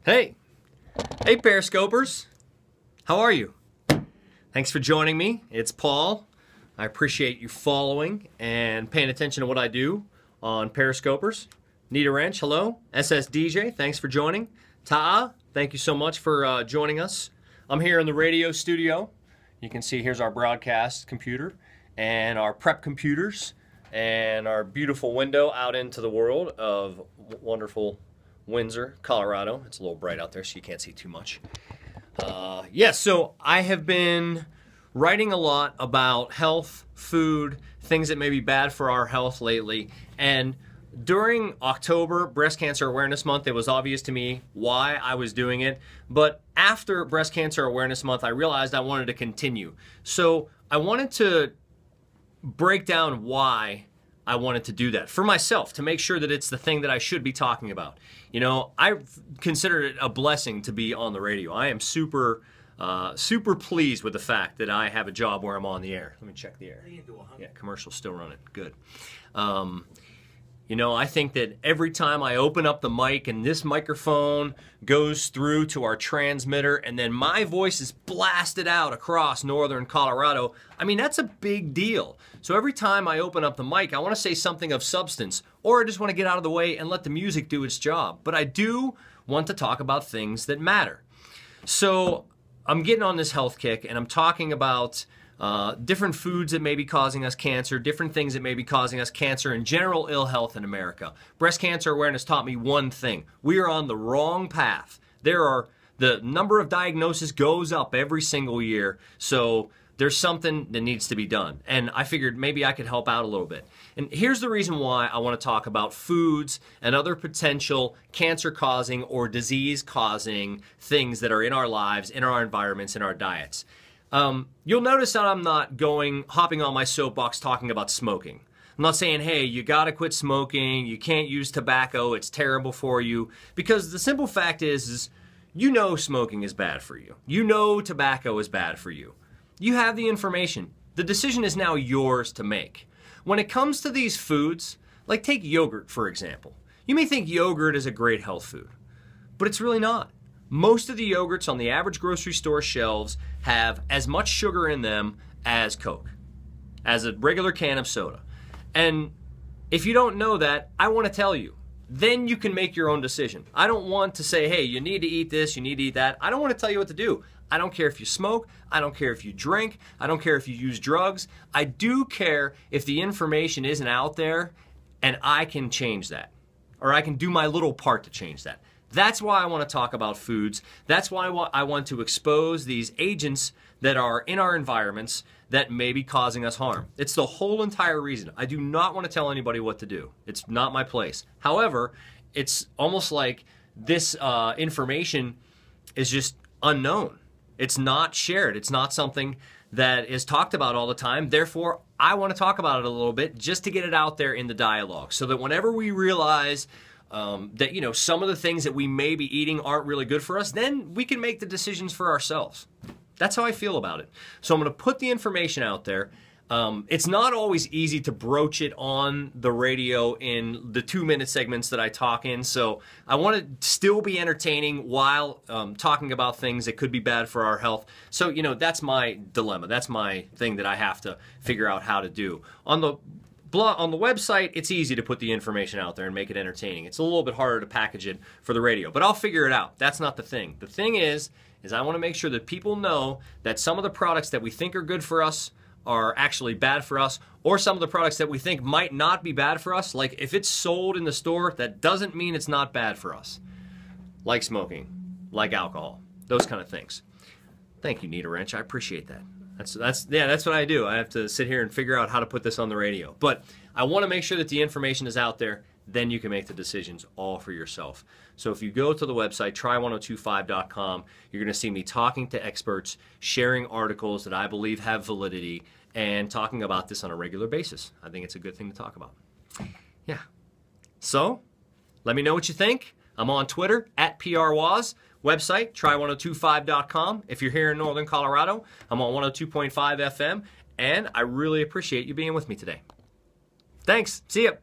Hey Periscopers, how are you? Thanks for joining me. It's Paul. I appreciate you following and paying attention to what I do on Periscopers. Nita Wrench, hello. SSDJ, thanks for joining. Ta'a, thank you so much for joining us. I'm here in the radio studio. You can see here's our broadcast computer and our prep computers and our beautiful window out into the world of wonderful Windsor, Colorado. It's a little bright out there, so you can't see too much. Yes, so I have been writing a lot about health, food, things that may be bad for our health lately. And during October, Breast Cancer Awareness Month, it was obvious to me why I was doing it. But after Breast Cancer Awareness Month, I realized I wanted to continue. So I wanted to break down why I wanted to do that for myself, to make sure that it's the thing that I should be talking about. You know, I consider it a blessing to be on the radio. I am super pleased with the fact that I have a job where I'm on the air. Let me check the air. Yeah, commercial's still running. Good. You know, I think that every time I open up the mic and this microphone goes through to our transmitter and then my voice is blasted out across northern Colorado, I mean, that's a big deal. So every time I open up the mic, I want to say something of substance, or I just want to get out of the way and let the music do its job. But I do want to talk about things that matter. So I'm getting on this health kick and I'm talking about different foods that may be causing us cancer, different things that may be causing us cancer, and general ill health in America. Breast Cancer Awareness taught me one thing. We are on the wrong path. The number of diagnoses goes up every single year, so there's something that needs to be done. And I figured maybe I could help out a little bit. And here's the reason why I want to talk about foods and other potential cancer-causing or disease-causing things that are in our lives, in our environments, in our diets. You'll notice that I'm not hopping on my soapbox talking about smoking. I'm not saying, hey, you gotta quit smoking, you can't use tobacco, it's terrible for you. Because the simple fact is you know smoking is bad for you. You know tobacco is bad for you. You have the information. The decision is now yours to make. When it comes to these foods, like take yogurt, for example. You may think yogurt is a great health food, but it's really not. Most of the yogurts on the average grocery store shelves have as much sugar in them as Coke, as a regular can of soda. And if you don't know that, I want to tell you. Then you can make your own decision. I don't want to say, hey, you need to eat this, you need to eat that. I don't want to tell you what to do. I don't care if you smoke, I don't care if you drink, I don't care if you use drugs. I do care if the information isn't out there and I can change that, or I can do my little part to change that. That's why I want to talk about foods. That's why I want to expose these agents that are in our environments that may be causing us harm. It's the whole entire reason. I do not want to tell anybody what to do. It's not my place. However, it's almost like this information is just unknown. It's not shared. It's not something that is talked about all the time. Therefore, I want to talk about it a little bit just to get it out there in the dialogue so that whenever we realize that, you know, some of the things that we may be eating aren't really good for us, then we can make the decisions for ourselves. That's how I feel about it. So I'm going to put the information out there. It's not always easy to broach it on the radio in the 2-minute segments that I talk in, so I want to still be entertaining while talking about things that could be bad for our health. So, you know, that's my dilemma. That's my thing that I have to figure out how to do. On the website, it's easy to put the information out there and make it entertaining. It's a little bit harder to package it for the radio, but I'll figure it out. That's not the thing. The thing is I want to make sure that people know that some of the products that we think are good for us are actually bad for us, or some of the products that we think might not be bad for us, like if it's sold in the store, that doesn't mean it's not bad for us. Like smoking, like alcohol, those kind of things. Thank you, Nita Wrench. I appreciate that. That's what I do. I have to sit here and figure out how to put this on the radio. But I want to make sure that the information is out there. Then you can make the decisions all for yourself. So if you go to the website, try1025.com, you're going to see me talking to experts, sharing articles that I believe have validity, and talking about this on a regular basis. I think it's a good thing to talk about. Yeah. So let me know what you think. I'm on Twitter, @PRWaz. Website, try1025.com. If you're here in Northern Colorado, I'm on 102.5 FM, and I really appreciate you being with me today. Thanks. See ya.